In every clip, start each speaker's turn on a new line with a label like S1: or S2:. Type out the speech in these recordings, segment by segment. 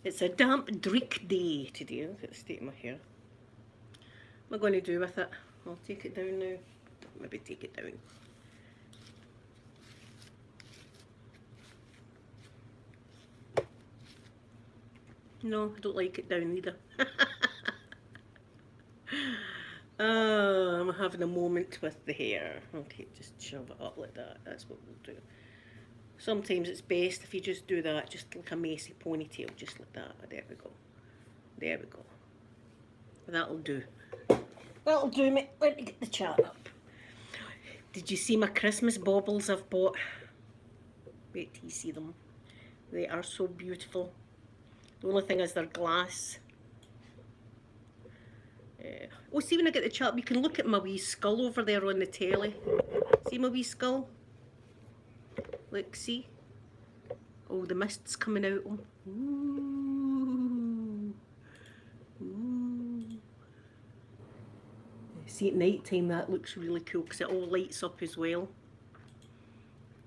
S1: It's a damp dreich day today. Look at the state of my hair. What am I going to do with it? I'll take it down now. Maybe take it down. No, I don't like it down either. I'm having a moment with the hair. Okay, just shove it up like that. That's what we'll do. Sometimes it's best if you just do that, just like a messy ponytail, just like that. There we go. There we go. That'll do. That'll do me. Let me get the chat up. Did you see my Christmas baubles I've bought? Wait till you see them. They are so beautiful. The only thing is they're glass. Oh, see when I get the chat up, you can look at my wee skull over there on the telly. See my wee skull? Look, see? Oh, the mist's coming out. Ooh. Ooh. See, at night time that looks really cool because it all lights up as well.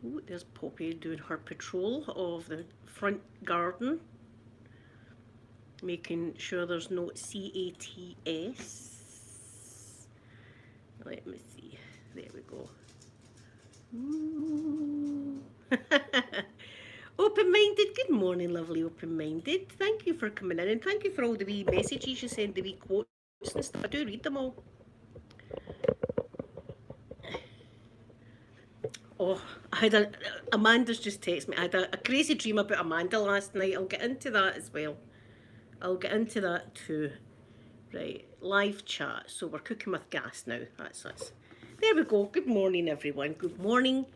S1: Ooh, there's Poppy doing her patrol of the front garden. Making sure there's no CATS. Let me see. There we go. Open-minded. Good morning, lovely open-minded. Thank you for coming in and thank you for all the wee messages you send, the wee quotes and stuff. I do read them all. Oh, Amanda's just texted me. I had a crazy dream about Amanda last night. I'll get into that as well. I'll get into that too. Right, live chat. So we're cooking with gas now. That's us. There we go. Good morning, everyone. Good morning.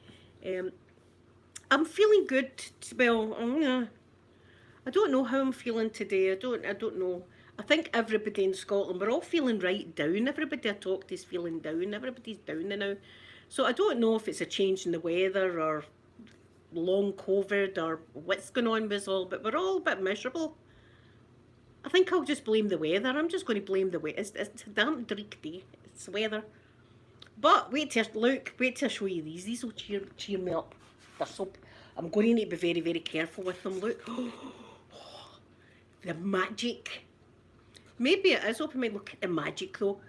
S1: I'm feeling good. Well, I don't know how I'm feeling today. I don't know. I think everybody in Scotland, we're all feeling right down. Everybody I talk to is feeling down. Everybody's down now. So I don't know if it's a change in the weather or long COVID or what's going on with us all, but we're all a bit miserable. I think I'll just blame the weather. I'm just going to blame the weather. It's a damn dreich day. It's the weather. But wait till I show you these. These will cheer me up. They're so. I'm going to need to be very, very careful with them. Look. The magic. Maybe it is open. Look at the magic though.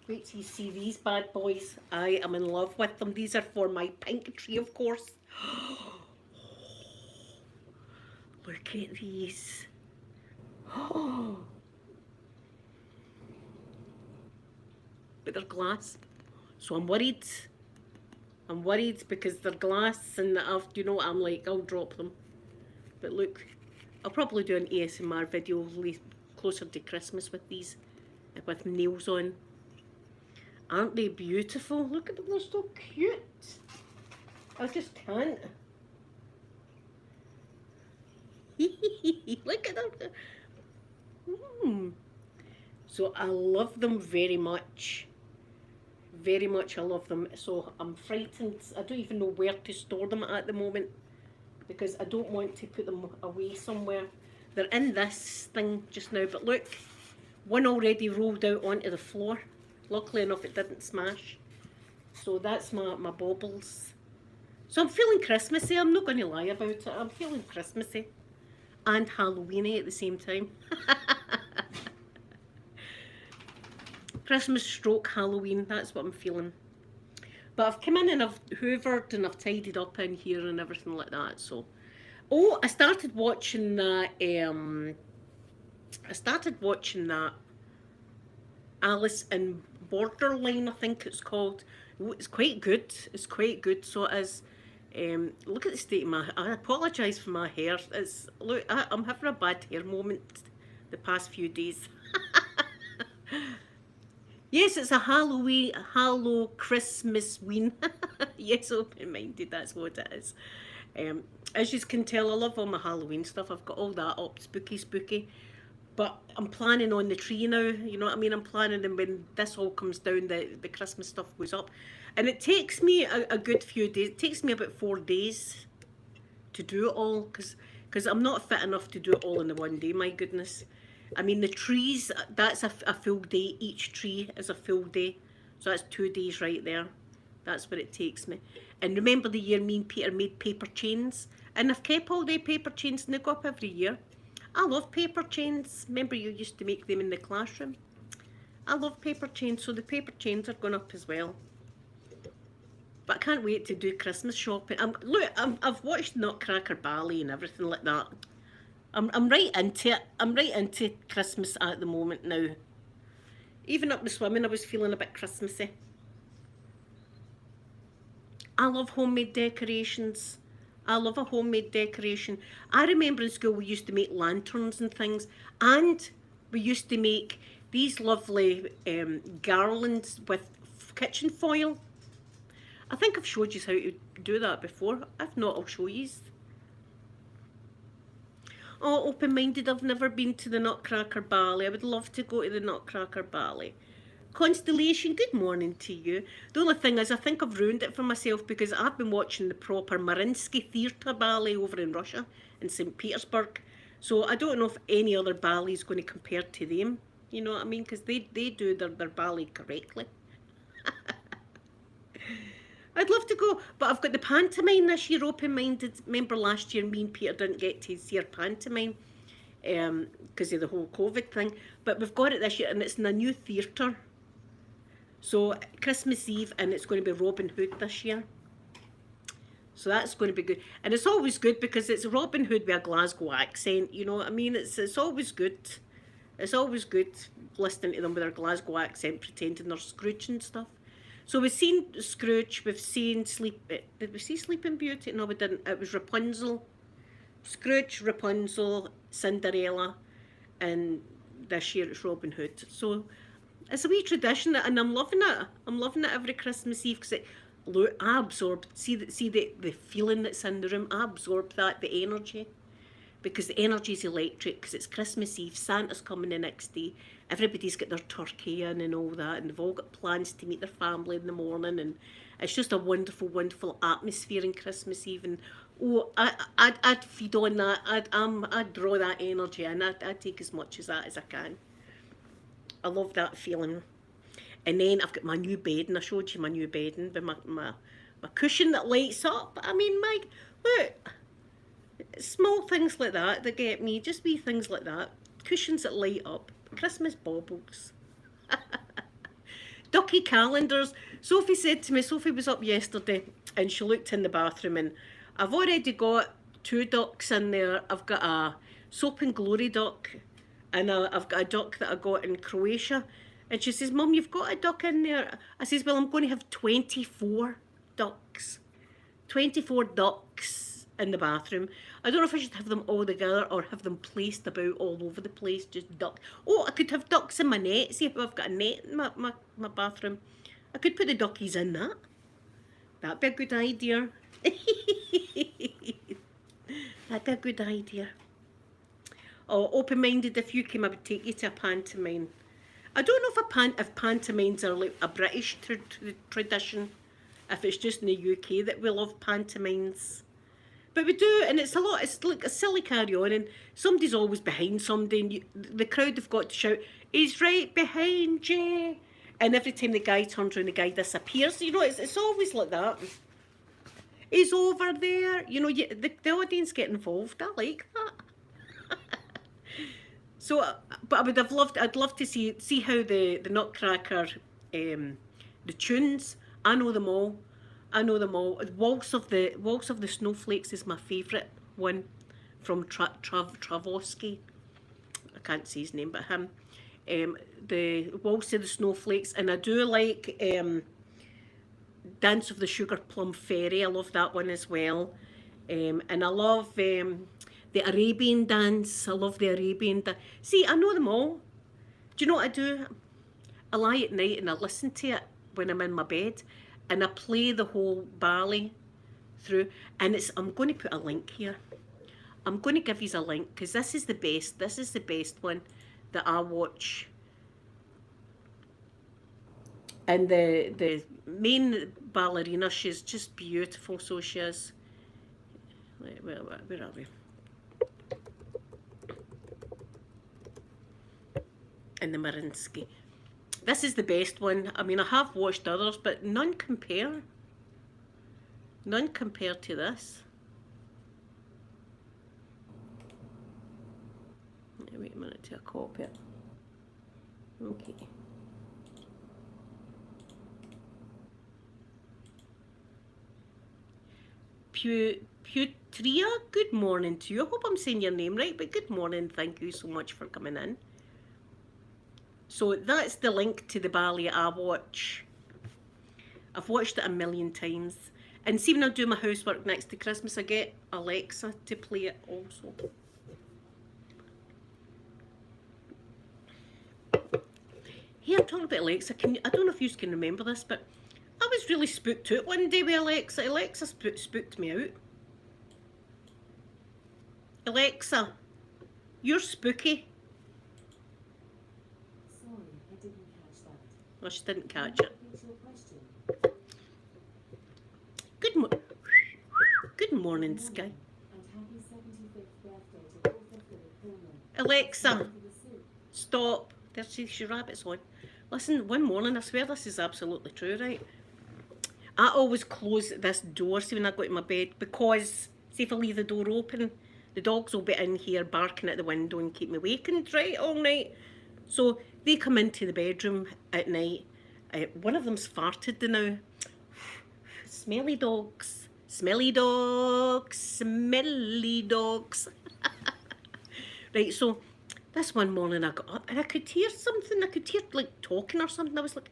S1: Wait till you see these bad boys. I am in love with them. These are for my pink tree, of course. Look at these. But they're glass. So I'm worried. I'm worried because they're glass and you know what I'm like, I'll drop them. But look, I'll probably do an ASMR video closer to Christmas with these, with nails on. Aren't they beautiful? Look at them, they're so cute. I just can't. Look at them. So I love them very much. Very much I love them. So I'm frightened. I don't even know where to store them at the moment because I don't want to put them away somewhere. They're in this thing just now, but look, one already rolled out onto the floor. Luckily enough it didn't smash. So that's my baubles. So I'm feeling Christmassy. I'm not going to lie about it. I'm feeling Christmassy and Halloweeny at the same time. Christmas stroke Halloween, that's what I'm feeling. But I've come in and I've hoovered and I've tidied up in here and everything like that. So, oh, I started watching that. Alice in Borderline, I think it's called. It's quite good. It's quite good. So it is. Look at the state of my. I apologise for my hair. Look. I'm having a bad hair moment the past few days. Yes, it's a Hallow Christmas ween. Yes, open-minded, that's what it is. As you can tell, I love all my Halloween stuff. I've got all that up, spooky. But I'm planning on the tree now, you know what I mean? I'm planning, and when this all comes down, the Christmas stuff goes up. And it takes me a good few days. It takes me about 4 days to do it all, because I'm not fit enough to do it all in the one day, my goodness. I mean, the trees, that's a full day. Each tree is a full day. So that's 2 days right there. That's where it takes me. And remember the year me and Peter made paper chains? And I've kept all the paper chains and they go up every year. I love paper chains. Remember you used to make them in the classroom? I love paper chains, so the paper chains are going up as well. But I can't wait to do Christmas shopping. I've watched Nutcracker Ballet and everything like that. I'm right into it. I'm right into Christmas at the moment now. Even up the swimming, I was feeling a bit Christmassy. I love homemade decorations. I love a homemade decoration. I remember in school we used to make lanterns and things, and we used to make these lovely garlands with kitchen foil. I think I've showed you how to do that before. If not, I'll show you. Oh, open-minded, I've never been to the Nutcracker Ballet. I would love to go to the Nutcracker Ballet. Constellation, good morning to you. The only thing is I think I've ruined it for myself because I've been watching the proper Mariinsky Theatre Ballet over in Russia, in St. Petersburg. So I don't know if any other ballet is going to compare to them. You know what I mean? Because they do their ballet correctly. I'd love to go, but I've got the pantomime this year, open-minded. Remember last year me and Peter didn't get to see our pantomime because of the whole COVID thing. But we've got it this year and it's in a new theatre. So Christmas Eve, and it's going to be Robin Hood this year. So that's going to be good. And it's always good because it's Robin Hood with a Glasgow accent, you know what I mean? It's always good. It's always good listening to them with their Glasgow accent, pretending they're Scrooge and stuff. So we've seen Scrooge, we've seen did we see Sleeping Beauty? No, we didn't. It was Rapunzel. Scrooge, Rapunzel, Cinderella, and this year it's Robin Hood. So it's a wee tradition, and I'm loving it. I'm loving it every Christmas Eve because look, I absorb, see the feeling that's in the room. I absorb that, the energy. Because the energy is electric, because it's Christmas Eve, Santa's coming the next day, everybody's got their turkey in and all that, and they've all got plans to meet their family in the morning, and it's just a wonderful, wonderful atmosphere in Christmas Eve, and oh, I'd feed on that, I'd draw that energy in, I'd take as much of that as I can. I love that feeling. And then I've got my new bedding, I showed you my new bedding, with my cushion that lights up. I mean, look. Small things like that get me, just wee things like that. Cushions that light up, Christmas baubles. Ducky calendars. Sophie said to me, Sophie was up yesterday and she looked in the bathroom and I've already got 2 ducks in there. I've got a Soap and Glory duck and I've got a duck that I got in Croatia. And she says, Mum, you've got a duck in there. I says, well, I'm going to have 24 ducks. 24 ducks in the bathroom. I don't know if I should have them all together or have them placed about all over the place, just duck. Oh, I could have ducks in my net. See if I've got a net in my bathroom. I could put the duckies in that. That'd be a good idea. That'd be a good idea. Oh, open-minded, if you came, I would take you to a pantomime. I don't know if pantomimes are like a British tradition, if it's just in the UK that we love pantomimes. But we do, and it's like a silly carry-on, and somebody's always behind somebody, and the crowd have got to shout, he's right behind you. And every time the guy turns around, the guy disappears. You know, it's always like that. He's over there. You know, the audience get involved. I like that. So, but I'd love to see how the Nutcracker, the tunes, I know them all. I know them all. Waltz of the Snowflakes is my favourite one from Travosky. I can't say his name, but him. The Waltz of the Snowflakes, and I do like Dance of the Sugar Plum Fairy. I love that one as well. And I love the Arabian Dance. I love the Arabian dance. See, I know them all. Do you know what I do? I lie at night and I listen to it when I'm in my bed. And I play the whole ballet through, and I'm going to put a link here. I'm going to give you a link because this is the best. This is the best one that I watch. And the main ballerina, she's just beautiful. So she is. Where are we? In the Mariinsky. This is the best one. I mean, I have watched others, but none compare. None compared to this. Wait a minute till I copy it. Okay. Putria, good morning to you. I hope I'm saying your name right, but good morning. Thank you so much for coming in. So that's the link to the ballet I watch. I've watched it a million times. And see, when I do my housework next to Christmas, I get Alexa to play it also. Hey, I'm talking about Alexa. I don't know if you can remember this, but I was really spooked out one day with Alexa. Alexa spooked me out. Alexa, you're spooky.
S2: Sorry, I didn't catch that.
S1: Well, she didn't catch it. Good morning, Sky.
S2: And happy 75th birthday to author Philip Pullman.
S1: Alexa, stop. There's your rabbits on. Listen, one morning, I swear this is absolutely true, right? I always close this door, see, when I go to my bed, because, see, if I leave the door open, the dogs will be in here barking at the window and keep me wakened, right, all night. So they come into the bedroom at night. One of them's farted now. Smelly dogs. Smelly dogs. Smelly dogs. Right, so this one morning I got up and I could hear something. I could hear like talking or something. I was like,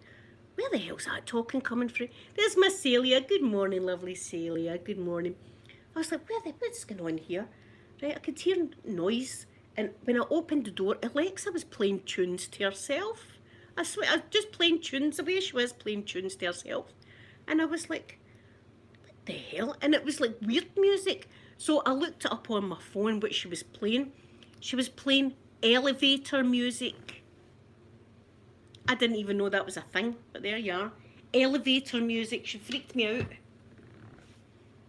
S1: where the hell's that talking coming from? There's Miss Celia. Good morning, lovely Celia. Good morning. I was like, what's going on here? Right, I could hear noise. And when I opened the door, Alexa was playing tunes to herself. I swear, I was just playing tunes away. She was playing tunes to herself. And I was like, what the hell? And it was like weird music. So I looked it up on my phone what she was playing. She was playing elevator music. I didn't even know that was a thing, but there you are. Elevator music. She freaked me out.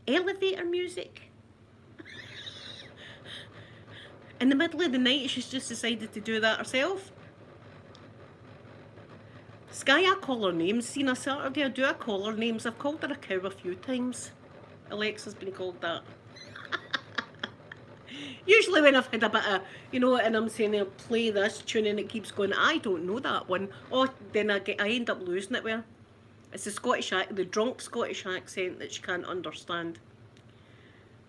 S1: Elevator music. In the middle of the night, she's just decided to do that herself. Sky, I call her names. See, on a Saturday, I call her names. I've called her a cow a few times. Alexa's been called that. Usually when I've had a bit of, you know, and I'm saying, play this tune and it keeps going, I don't know that one. Oh, then I end up losing it with her. It's the drunk Scottish accent that she can't understand.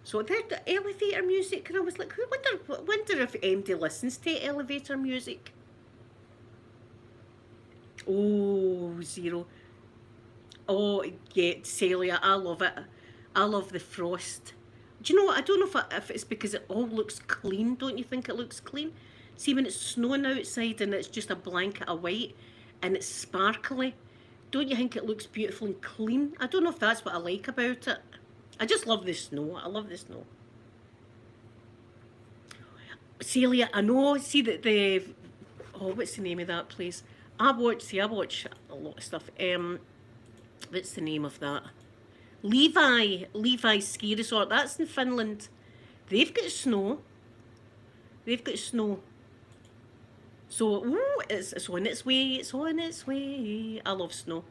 S1: So I heard the elevator music and I was like, I wonder if MD listens to elevator music. Oh, zero. Oh, yeah, Celia, I love it. I love the frost. Do you know what? I don't know if it's because it all looks clean. Don't you think it looks clean? See, when it's snowing outside and it's just a blanket of white and it's sparkly, don't you think it looks beautiful and clean? I don't know if that's what I like about it. I just love the snow. I love the snow. Celia, I know, see that what's the name of that place? I watch a lot of stuff. What's the name of that? Levi's Ski Resort. That's in Finland. They've got snow. So, ooh, it's on its way. It's on its way. I love snow.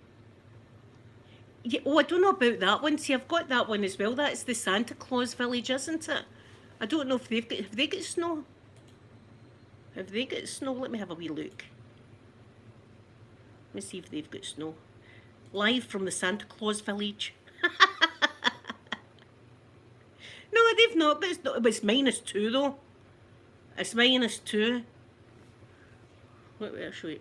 S1: Yeah, oh, I don't know about that one. See, I've got that one as well. That's the Santa Claus village, isn't it? I don't know if have they got snow? Have they got snow? Let me have a wee look. Let me see if they've got snow. Live from the Santa Claus village. No, they've not, but it's -2 though. It's -2. Look there, I'll show you.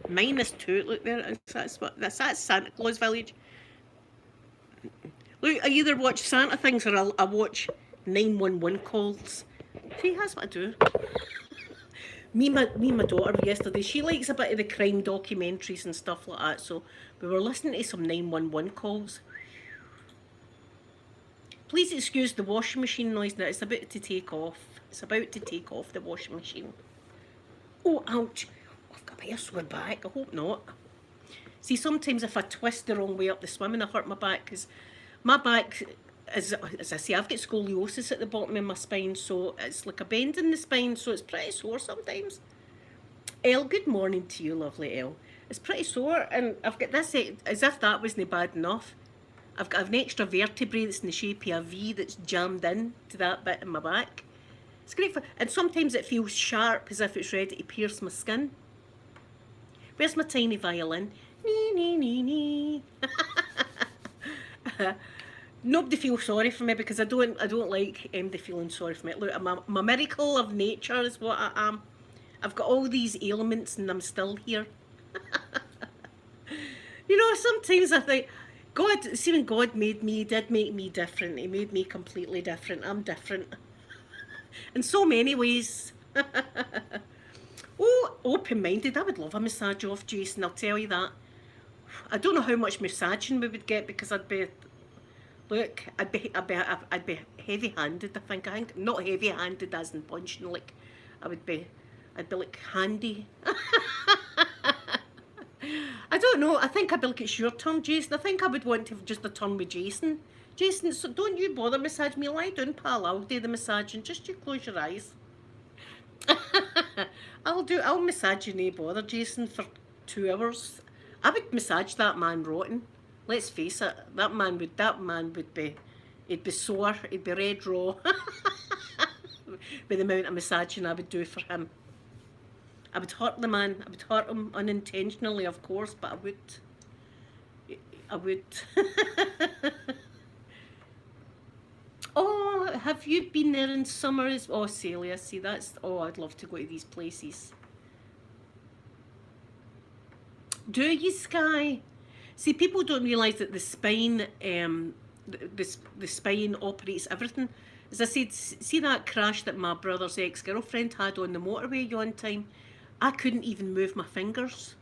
S1: -2, look there. That's Santa Claus village. Look, I either watch Santa things or I watch 911 calls. See, that's what I do. Me and my daughter yesterday, she likes a bit of the crime documentaries and stuff like that, so we were listening to some 911 calls. Please excuse the washing machine noise now, it's about to take off. It's about to take off, the washing machine. Oh, ouch. Oh, I've got a bit of a sore back, I hope not. See, sometimes if I twist the wrong way up the swimming, I hurt my back, because my back, as I say, I've got scoliosis at the bottom of my spine, so it's like a bend in the spine, so it's pretty sore sometimes. Elle, good morning to you, lovely Elle. It's pretty sore, and I've got this, as if that wasn't bad enough, I've got an extra vertebrae that's in the shape of a V that's jammed in to that bit in my back. It's great for, and sometimes it feels sharp as if it's ready to pierce my skin. Where's my tiny violin? Nee, nee, nee, nee. Nobody feels sorry for me because I don't like anybody feeling sorry for me. Look, I'm a miracle of nature is what I am. I've got all these ailments and I'm still here. You know, sometimes I think, God, see when God made me, He did make me different. He made me completely different. I'm different. In so many ways. Oh, open-minded. I would love a massage off Jason, I'll tell you that. I don't know how much massaging we would get because I'd be, look, I'd be heavy-handed, I think. Not heavy-handed as in punching, like, I'd be like handy. I don't know. I think I'd be like, it's your turn, Jason. I think I would want to have just a turn with Jason. Jason, so don't you bother massage me. Lie down, pal. I'll do the massaging. Just you close your eyes. I'll massage you, no bother, Jason, for 2 hours. I would massage that man rotten. Let's face it. That man would be, he'd be sore. He'd be red raw. With the amount of massaging I would do for him. I would hurt the man. I would hurt him unintentionally, of course, but I would. I would. Oh, have you been there in summer? Oh, Celia, see, that's... Oh, I'd love to go to these places. Do you, Sky? See, people don't realise that the spine, the spine operates everything. As I said, see that crash that my brother's ex-girlfriend had on the motorway one time? I couldn't even move my fingers.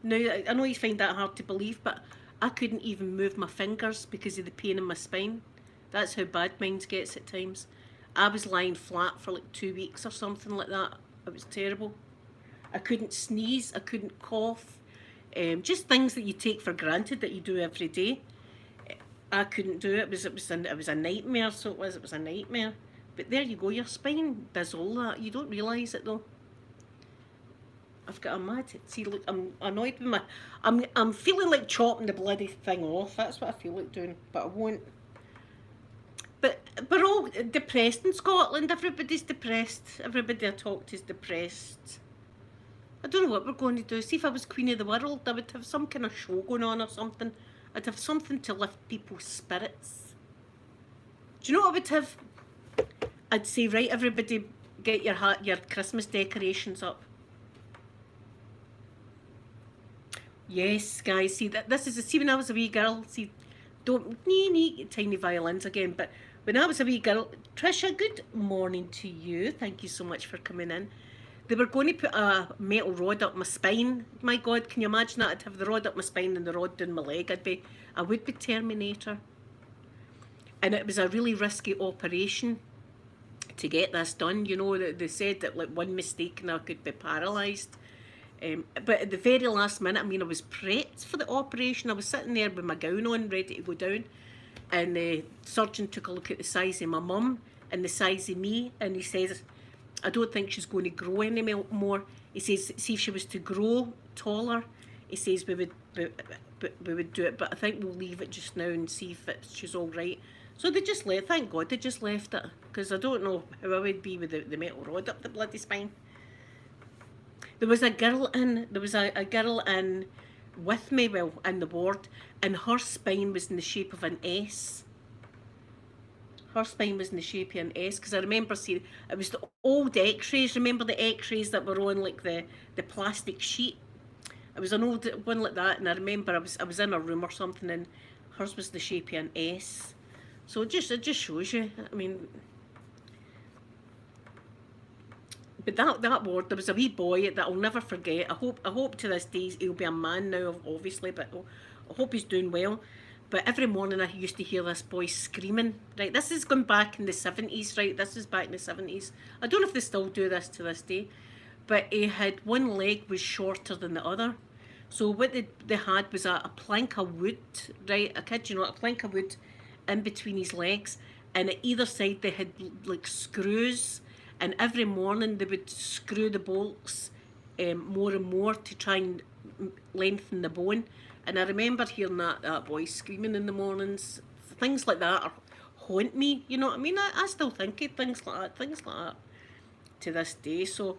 S1: Now, I know you find that hard to believe, but I couldn't even move my fingers because of the pain in my spine. That's how bad mine gets at times. I was lying flat for like 2 weeks or something like that. It was terrible. I couldn't sneeze, I couldn't cough. Just things that you take for granted that you do every day. I couldn't do it. It was a nightmare, so it was a nightmare. But there you go, your spine does all that. You don't realise it though. I've got a mad. See, look, I'm annoyed with my. I'm feeling like chopping the bloody thing off. That's what I feel like doing, but I won't. But we're all depressed in Scotland. Everybody's depressed. Everybody I talk to is depressed. I don't know what we're going to do. See, if I was Queen of the World, I would have some kind of show going on or something. I'd have something to lift people's spirits. Do you know what I would have? I'd say, right, everybody, get your Christmas decorations up. Yes, guys. See, this is see when I was a wee girl. See, don't nee tiny violins again. But when I was a wee girl, Trisha, good morning to you. Thank you so much for coming in. They were going to put a metal rod up my spine. My God, can you imagine that? I'd have the rod up my spine and the rod down my leg. I would be Terminator. And it was a really risky operation to get this done. You know, they said that like one mistake and I could be paralysed. But at the very last minute, I mean, I was prepped for the operation. I was sitting there with my gown on, ready to go down. And the surgeon took a look at the size of my mum and the size of me. And he says, I don't think she's going to grow any more. He says, see if she was to grow taller, he says we would do it. But I think we'll leave it just now and see if she's all right. So they just left, thank God they just left it. Because I don't know how I would be with the metal rod up the bloody spine. There was a girl in with me, well, in the ward, and her spine was in the shape of an S. Her spine was in the shape of an S, because I remember seeing, it was the old x-rays, remember the x-rays that were on like the plastic sheet? It was an old one like that, and I remember I was in a room or something, and hers was the shape of an S. So it just shows you, I mean... But that ward, there was a wee boy that I'll never forget. I hope to this day he'll be a man now, obviously, but I hope he's doing well. But every morning I used to hear this boy screaming. Right, this is going back in the 70s, right? This is back in the 70s. I don't know if they still do this to this day. But he had one leg was shorter than the other. So what they had was a plank of wood, right? I kid you not, a plank of wood in between his legs. And at either side they had like screws. And every morning they would screw the bolts more and more to try and lengthen the bone. And I remember hearing that voice screaming in the mornings. Things like that are, haunt me, you know what I mean? I still think of things like that to this day. So,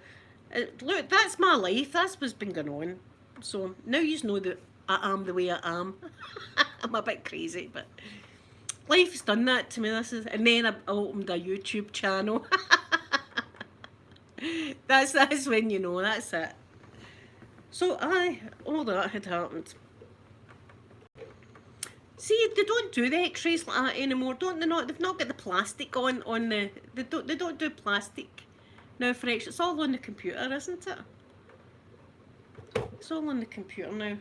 S1: look, that's my life. That's what's been going on. So now you know that I am the way I am. I'm a bit crazy, but life's done that to me. And then I opened a YouTube channel. That's when you know. That's it. So all that had happened. See, they don't do the X-rays like that anymore, don't they? Not they've not got the plastic on the. They don't do plastic now for X. It's all on the computer, isn't it? It's all on the computer now.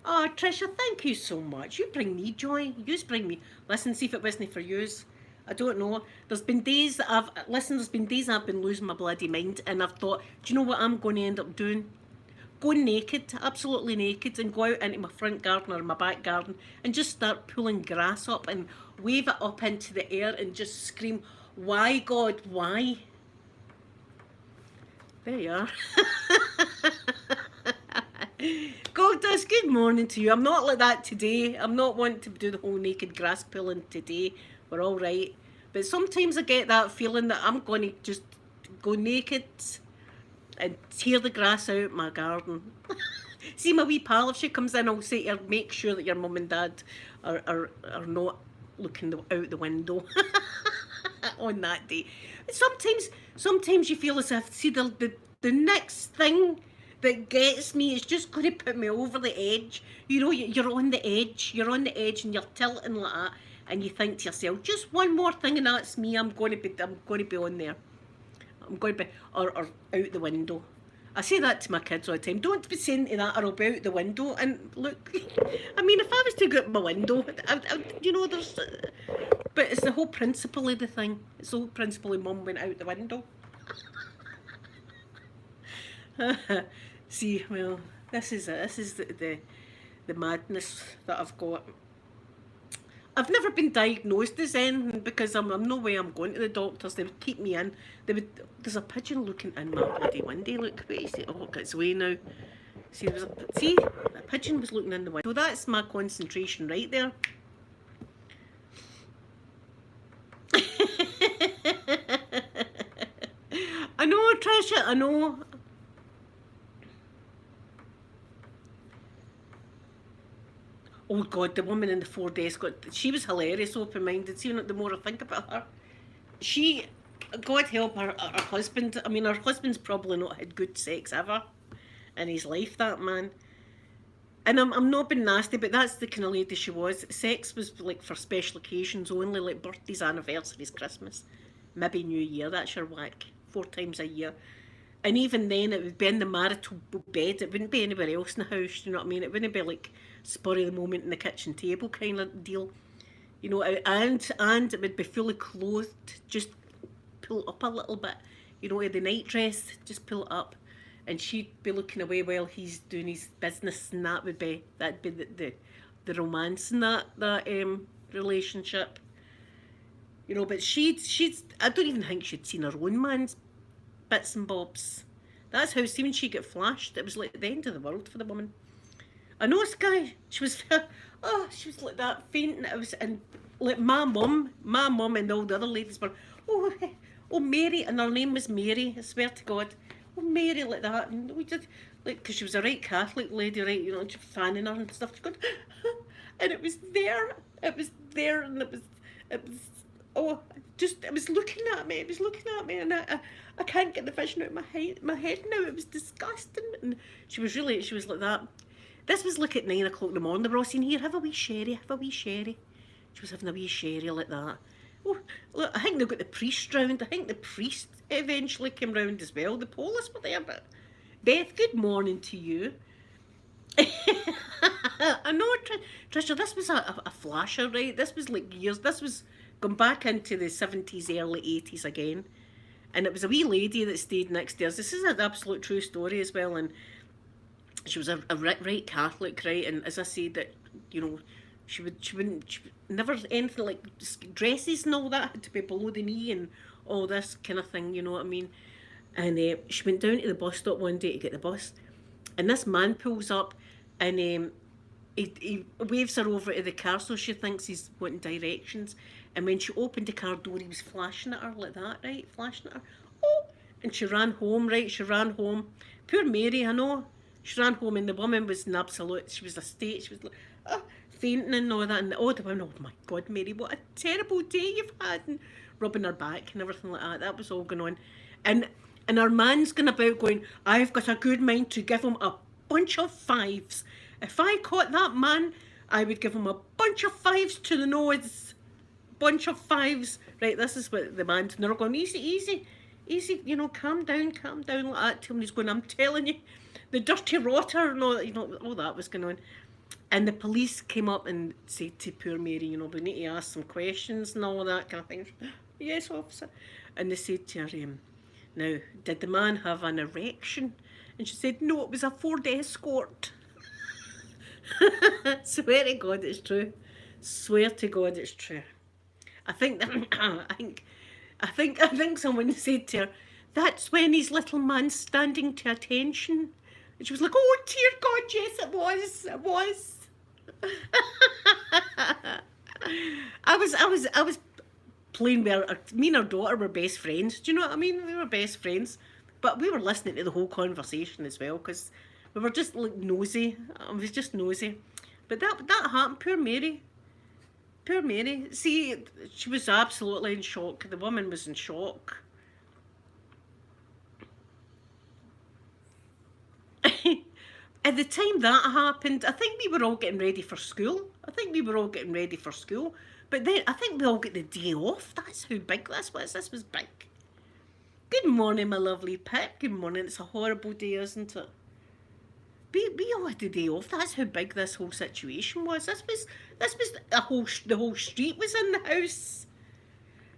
S1: Oh, Tricia, thank you so much. You bring me joy. You bring me. Listen, see if it wasn't for yous. I don't know. There's been days that there's been days I've been losing my bloody mind, and I've thought, do you know what I'm going to end up doing? Going naked, absolutely naked, and go out into my front garden or my back garden and just start pulling grass up and wave it up into the air and just scream, why, God, why? There you are. Goddess, good morning to you. I'm not like that today. I'm not wanting to do the whole naked grass pulling today. We're all right. But sometimes I get that feeling that I'm going to just go naked and tear the grass out my garden. See, my wee pal, if she comes in, I'll say to her, make sure that your mum and dad are not looking out the window on that day. Sometimes you feel as if, see, the next thing that gets me is just going to put me over the edge. You know, you're on the edge. You're on the edge and you're tilting like that, and you think to yourself, just one more thing and that's me. I'm going to be on there. I'm going to be or out the window. I say that to my kids all the time. Don't be saying to that, or I'll be out the window. And look, I mean, if I was to go out my window, you know, there's. But it's the whole principle of the thing. It's the whole principle of Mum went out the window. See, well, this is it. This is the madness that I've got. I've never been diagnosed as anything because I'm no way I'm going to the doctors. They would keep me in. There's a pigeon looking in my bloody window. Look, wait, you see, oh, it gets away now. See, a pigeon was looking in the window. So that's my concentration right there. I know, Tricia, I know. Oh God, the woman in the 4 days she was hilarious, open-minded. See, the more I think about her, God help her husband. I mean, her husband's probably not had good sex ever in his life, that man. And I'm not being nasty, but that's the kind of lady she was. Sex was like for special occasions only, like birthdays, anniversaries, Christmas, maybe New Year. That's your whack, 4 times a year. And even then, it would be in the marital bed. It wouldn't be anywhere else in the house, you know what I mean? It wouldn't be like spur of the moment in the kitchen table kind of deal. You know, and it would be fully clothed, just pull it up a little bit. You know, the night dress, just pull it up. And she'd be looking away while he's doing his business, and that'd be the romance in that relationship. You know, but I don't even think she'd seen her own man's bits and bobs. That's how, see, when she got flashed, it was like the end of the world for the woman. I know this guy, she was like that, fainting. It was, and like my mum and all the other ladies were, oh Mary, and her name was Mary, I swear to God. Oh Mary, like that, and we did, like, because she was a right Catholic lady, right, you know, just fanning her and stuff, she going, and it was there, and it was, it was looking at me, and I can't get the vision out of my head now. It was disgusting, and she was like that. This was like at 9 o'clock in the morning. They were all saying, here, have a wee sherry. She was having a wee sherry like that. Oh, look, I think they got the priest round. I think the priest eventually came round as well. The police were there, but Beth, good morning to you. I know, Tricia, this was a flasher, right? This was like years. This was going back into the 70s, early 80s again. And it was a wee lady that stayed next to us. This is an absolute true story as well. And she was a right Catholic, right? And as I said, that, you know, she wouldn't never anything like dresses and all that had to be below the knee and all this kind of thing, you know what I mean? And she went down to the bus stop one day to get the bus, And this man pulls up and he waves her over to the car, so she thinks he's wanting directions. And when she opened the car door, he was flashing at her like that, right? Flashing at her. Oh! And she ran home, right? She ran home. Poor Mary, I know. She ran home and the woman was in absolute, she was a state, she was like, fainting and all that. And the woman, oh my God, Mary, what a terrible day you've had. And rubbing her back and everything like that. That was all going on. And our man's going about going, I've got a good mind to give him a bunch of fives. If I caught that man, I would give him a bunch of fives to the nose. Bunch of fives. Right, this is what the man's, and they're going, easy, easy, easy, you know, calm down like that. Till he's going, I'm telling you, the dirty rotter and all, you know, all that was going on. And the police came up and said to poor Mary, you know, we need to ask some questions and all that kind of thing. Yes, officer. And they said to her, now, did the man have an erection? And she said, no, it was a Ford Escort. Swear to God it's true. Swear to God it's true. I think someone said to her, that's when his little man's standing to attention. And she was like, oh dear God, yes it was. I was playing with her. Me and her daughter were best friends. Do you know what I mean? We were best friends. But we were listening to the whole conversation as well because we were just like nosy. I was just nosy. But that happened. Poor Mary. Poor Mary. See, she was absolutely in shock. The woman was in shock. At the time that happened, I think we were all getting ready for school. But then I think we all get the day off. That's how big this was. This was big. Good morning, my lovely Pip. Good morning. It's a horrible day, isn't it? We all had the day off. That's how big this whole situation was. This was the whole street was in the house.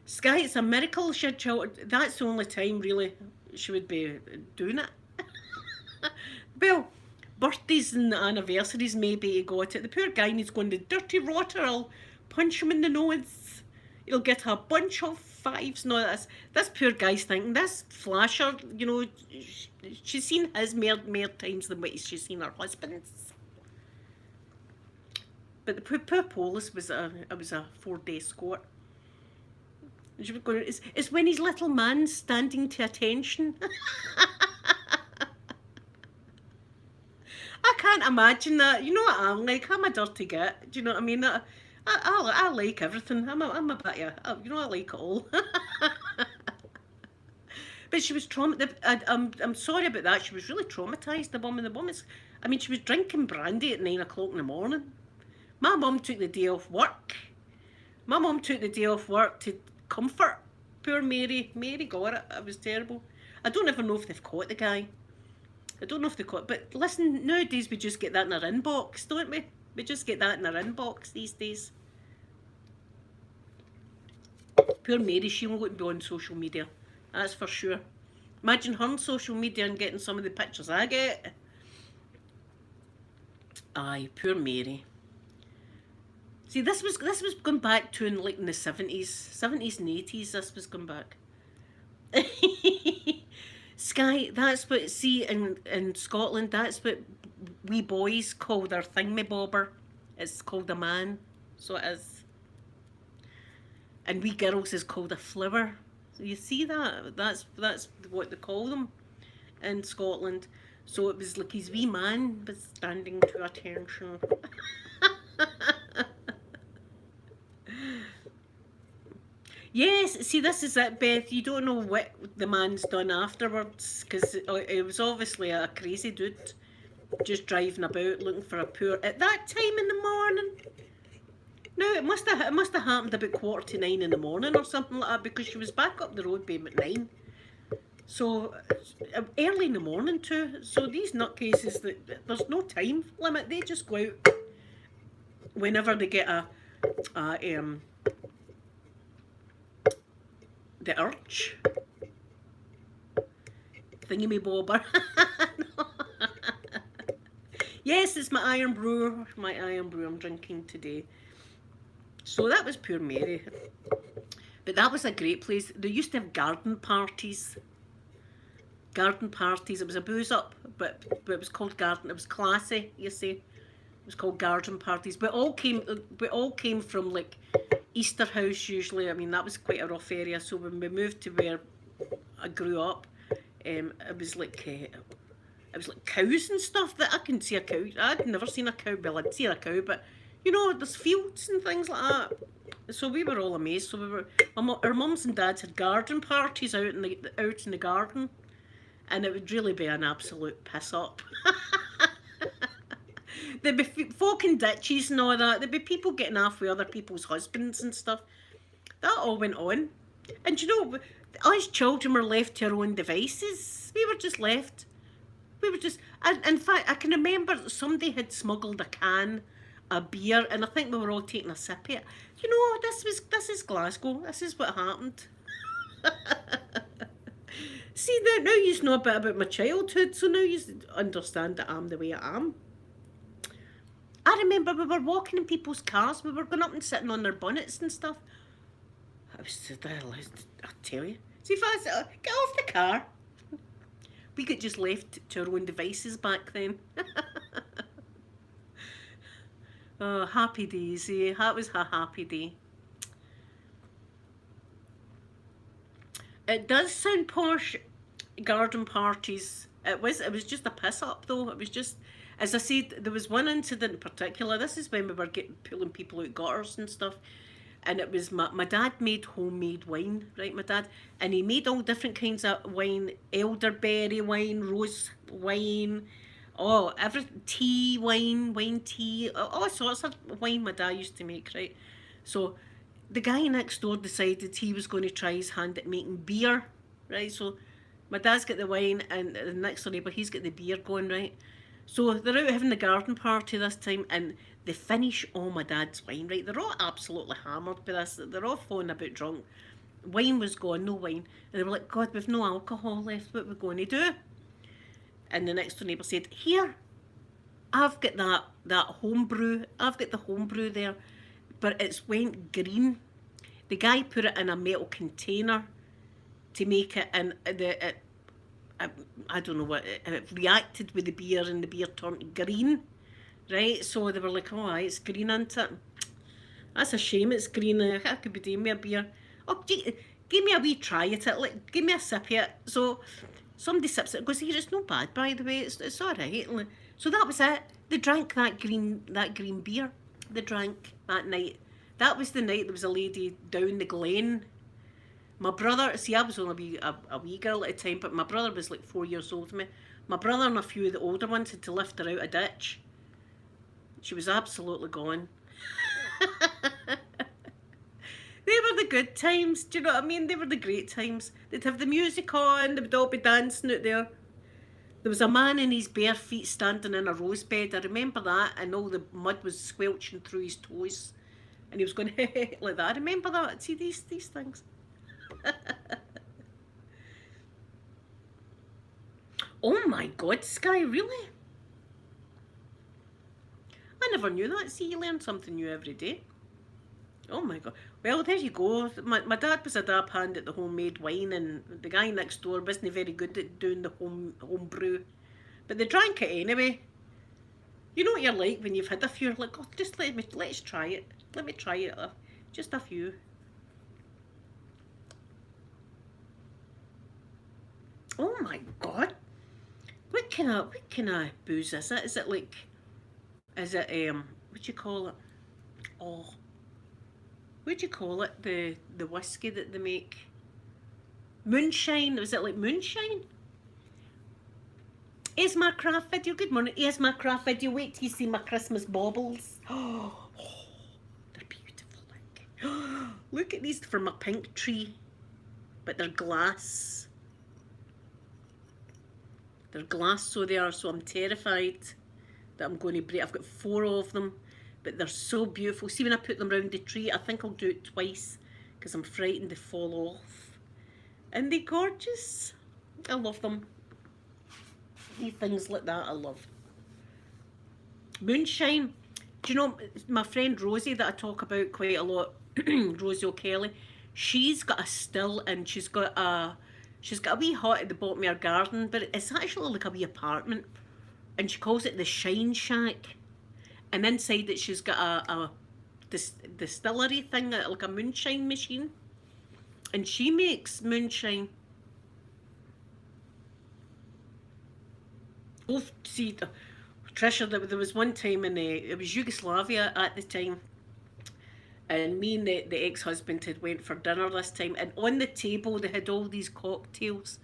S1: Sky, it's a miracle she had children. That's the only time really she would be doing it. Well, birthdays and anniversaries maybe he got it. The poor guy needs going, the dirty rotter, I'll punch him in the nose. He'll get a bunch of fives. No, this poor guy's thinking, this flasher, you know, she's seen his more times than what she's seen her husband's. But the poor Polis was a 4-day Escort. And she was going, it's when his little man's standing to attention. I can't imagine that. You know what I'm like? I'm a dirty git. Do you know what I mean? I like everything. I'm a bit of, you know, I like it all. But she was I'm sorry about that. She was really traumatised, the woman. I mean, she was drinking brandy at 9 o'clock in the morning. My mum took the day off work. To comfort poor Mary. Mary got it. It was terrible. I don't even know if they've caught the guy. But listen, nowadays we just get that in our inbox, don't we? We just get that in our inbox these days. Poor Mary, she won't be on social media. That's for sure. Imagine her on social media and getting some of the pictures I get. Aye, poor Mary. See, this was going back to in the 70s and 80s. This was going back. Sky, that's what, see, in Scotland, that's what we boys call their thingamabobber. It's called a man, so it is. And we girls is called a flower. So you see that? That's what they call them in Scotland. So it was like his wee man was standing to attention. Yes, see, this is it, Beth. You don't know what the man's done afterwards, because it was obviously a crazy dude just driving about looking for a poor at that time in the morning. No, it must have happened about 8:45 in the morning or something like that, because she was back up the road by about 9. So early in the morning too. So these nutcases, there's no time limit. They just go out whenever they get the urge. Thingamabobber. No. Yes, it's my iron brew. I'm drinking today. So that was poor Mary. But that was a great place. They used to have garden parties. Garden parties. It was a booze up, but it was called garden. It was classy, you see. It was called garden parties. We all came from like Easter House usually. I mean that was quite a rough area. So when we moved to where I grew up, it was like cows and stuff that I couldn't see a cow. I'd never seen a cow. Well, I'd seen a cow, but you know, there's fields and things like that. So we were all amazed. So our mums and dads had garden parties out in the garden, and it would really be an absolute piss up. There'd be folk in ditches and all that. There'd be people getting off with other people's husbands and stuff. That all went on. And you know, us children were left to our own devices. We were just left. We were just, and in fact, I can remember that somebody had smuggled a can of beer, and I think we were all taking a sip of it. You know, this is Glasgow. This is what happened. See, now you know a bit about my childhood, so now you understand that I'm the way I am. I remember we were walking in people's cars. We were going up and sitting on their bonnets and stuff. I tell you. See, if I said, get off the car. We got just left to our own devices back then. Oh, happy days, eh? That was a happy day. It does sound posh, garden parties. It was just a piss up though. It was just, as I said, there was one incident in particular. This is when we were pulling people out gutters and stuff. And it was my dad made homemade wine, right, my dad? And he made all different kinds of wine, elderberry wine, rose wine, tea wine tea, all sorts of wine my dad used to make, right? So the guy next door decided he was going to try his hand at making beer, right? So my dad's got the wine and the next door neighbour, he's got the beer going, right? So they're out having the garden party this time, and they finish all my dad's wine, right? They're all absolutely hammered by this. They're all falling about drunk. Wine was gone, no wine. And they were like, God, we've no alcohol left. What are we going to do? And the next door neighbour said, here, I've got that homebrew. I've got the homebrew there, but it's went green. The guy put it in a metal container to make it, and I don't know what, it reacted with the beer and the beer turned green, right? So they were like, oh, it's green, isn't it? That's a shame it's green. I could be doing me a beer. Oh, give me a wee try at it. Like, give me a sip of it. So somebody sips it and goes, here, it's not bad, by the way. It's all right. So that was it. They drank that green beer. They drank that night. That was the night there was a lady down the glen. My brother, see, I was only a wee girl at the time, but my brother was like 4 years older than me. My brother and a few of the older ones had to lift her out a ditch. She was absolutely gone. They were the good times, do you know what I mean? They were the great times. They'd have the music on, they would all be dancing out there. There was a man in his bare feet standing in a rose bed, I remember that, and all the mud was squelching through his toes. And he was going like that. I remember that. See these things. Oh my God, Sky, really? I never knew that. See, you learn something new every day. Oh my God. Well, there you go. My dad was a dab hand at the homemade wine, and the guy next door wasn't very good at doing the home brew. But they drank it anyway. You know what you're like when you've had a few, like, oh, just let's try it. Let me try it. Just a few. Oh my God. What kind of booze is it? Is it like, what do you call it? Oh, what do you call it? The whiskey that they make? Moonshine. Was it like moonshine? Here's my craft video. Good morning. Here's my craft video. Wait till you see my Christmas baubles. Oh, they're beautiful. Like, look at these for my pink tree, but they're glass. They're glass, so they are. So I'm terrified that I'm going to break. I've got 4 of them, but they're so beautiful. See, when I put them around the tree, I think I'll do it twice because I'm frightened they fall off. And they're gorgeous. I love them. Things like that I love. Moonshine. Do you know my friend Rosie that I talk about quite a lot, Rosie O'Kelly, she's got a still, and she's got She's got a wee hut at the bottom of her garden, but it's actually like a wee apartment. And she calls it the Shine Shack. And inside it, she's got a distillery thing, like a moonshine machine. And she makes moonshine. Oh, see, Trisha, there was one time it was Yugoslavia at the time, and me and the ex-husband had went for dinner this time, and on the table they had all these cocktails,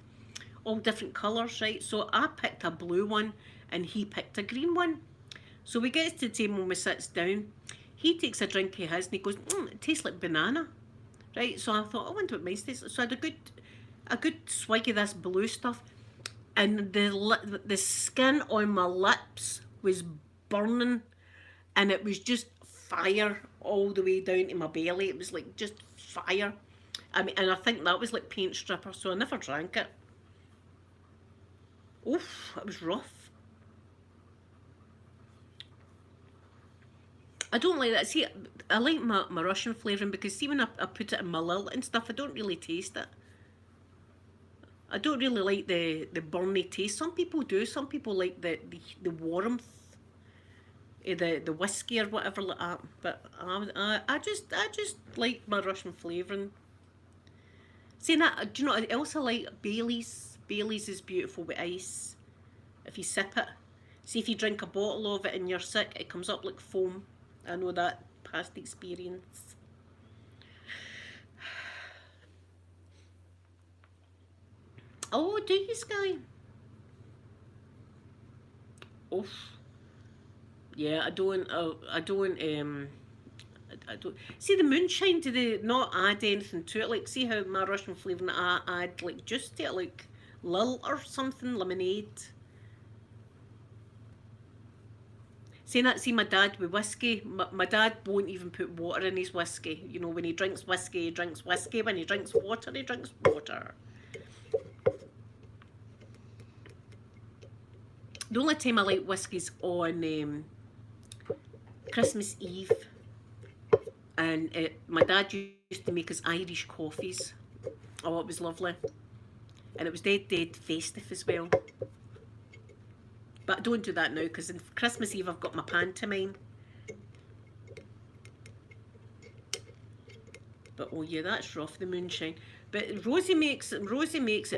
S1: all different colours, right? So I picked a blue one, and he picked a green one. So we get to the table and we sits down. He takes a drink of his and he goes, it tastes like banana, right? So I thought, I wonder what mine tastes like. So I had a good swig of this blue stuff, and the skin on my lips was burning, and it was just fire all the way down to my belly. It was like just fire. I mean, and I think that was like paint stripper, so I never drank it. Oof, it was rough. I don't like that. See, I like my Russian flavouring because see when I put it in my lilt and stuff, I don't really taste it. I don't really like the burny taste. Some people do. Some people like the warmth, the whiskey or whatever like that. But I just like my Russian flavouring. Saying that, do you know what else I like? Baileys. Baileys is beautiful with ice. If you sip it, see if you drink a bottle of it and you're sick, it comes up like foam. I know that past experience. Oh, do you, Sky? Oof. Yeah, I don't. I don't. I don't see the moonshine. Do they not add anything to it? Like, see how my Russian flavour, I add like juice to it, like Lil or something, lemonade. See my dad with whiskey. My dad won't even put water in his whiskey. You know, when he drinks whiskey, he drinks whiskey. When he drinks water, he drinks water. The only time I like whiskey's on Christmas Eve. And my dad used to make us Irish coffees. Oh, it was lovely. And it was dead festive as well. But I don't do that now because on Christmas Eve I've got my pantomime. But oh yeah, that's rough, the moonshine. But Rosie makes it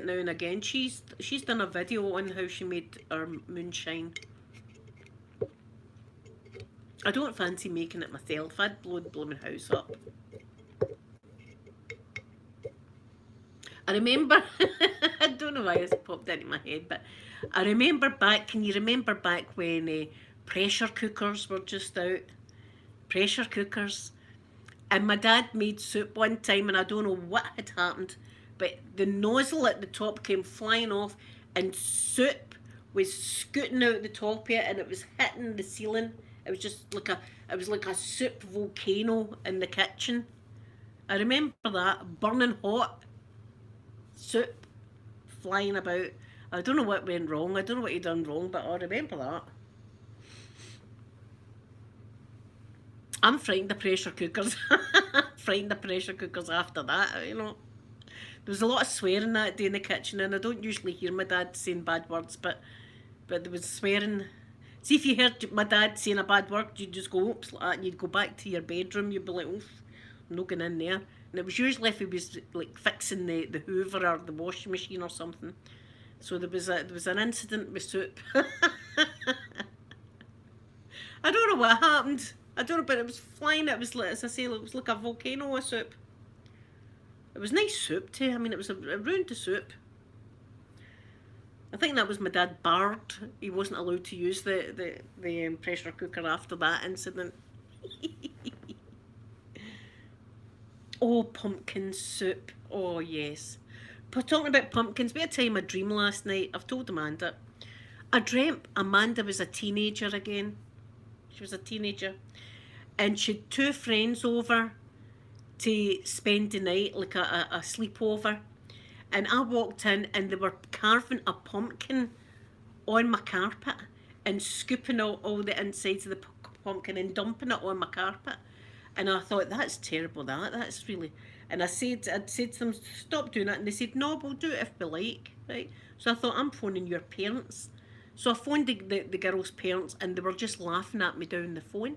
S1: now and again. She's done a video on how she made her moonshine. I don't fancy making it myself. I'd blow the blooming house up. I remember, I don't know why this popped into my head, but I remember back, can you remember back when pressure cookers were just out? Pressure cookers. And my dad made soup one time and I don't know what had happened, but the nozzle at the top came flying off and soup was scooting out the top of it and it was hitting the ceiling. It was just like a soup volcano in the kitchen. I remember that, burning hot soup flying about. I don't know what went wrong. I don't know what he done wrong, but I remember that. I'm frightened of pressure cookers. Frightened of pressure cookers after that, you know. There was a lot of swearing that day in the kitchen, and I don't usually hear my dad saying bad words, but there was swearing. See, if you heard my dad saying a bad word, you'd just go, oops, like that, and you'd go back to your bedroom, you'd be like, oof, I'm not going in there. And it was usually if he was like fixing the hoover or the washing machine or something. So there was an incident with soup. I don't know what happened. I don't know, but it was flying. It was like, as I say, it was like a volcano of soup. It was nice soup too. I mean, it was a round of soup. I think that was my dad barred. He wasn't allowed to use the pressure cooker after that incident. Oh, pumpkin soup. Oh, yes. But talking about pumpkins, we had time a dream last night. I've told Amanda. I dreamt Amanda was a teenager again. She was a teenager. And she had two friends over to spend the night, like a sleepover. And I walked in and they were carving a pumpkin on my carpet and scooping out all the insides of the pumpkin and dumping it on my carpet. And I thought, that's terrible, that's really... And I'd said to them, stop doing that. And they said, no, we'll do it if we like, right? So I thought, I'm phoning your parents. So I phoned the girl's parents, and they were just laughing at me down the phone.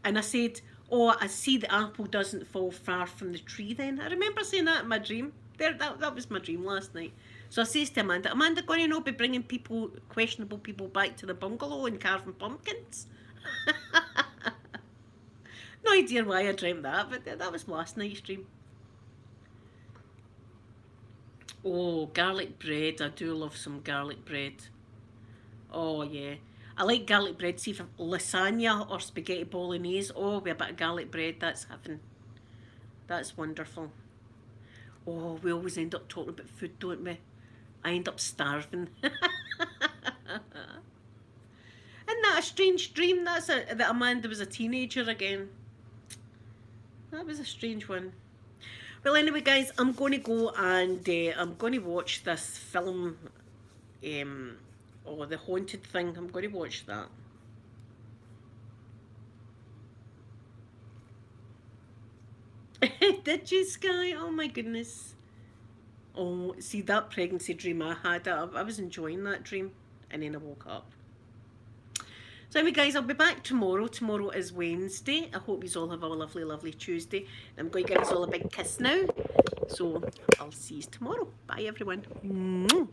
S1: And I said, oh, I see the apple doesn't fall far from the tree then. I remember saying that in my dream. That was my dream last night. So I says to Amanda, going to not be bringing questionable people back to the bungalow and carving pumpkins? No idea why I dreamt that, but that was last night's dream. Oh, garlic bread. I do love some garlic bread. Oh, yeah. I like garlic bread. See, for lasagna or spaghetti bolognese, oh, with a bit of garlic bread, that's heaven. That's wonderful. Oh, we always end up talking about food, don't we? I end up starving. Isn't that a strange dream? That Amanda was a teenager again. That was a strange one. Well, anyway, guys, I'm going to go and I'm going to watch this film, The Haunted Thing. I'm going to watch that. Did you, Sky? Oh my goodness. Oh, see, that pregnancy dream I had, I was enjoying that dream, and then I woke up. So anyway, guys, I'll be back tomorrow. Tomorrow is Wednesday. I hope you all have a lovely, lovely Tuesday. I'm going to give us all a big kiss now. So I'll see you tomorrow. Bye, everyone.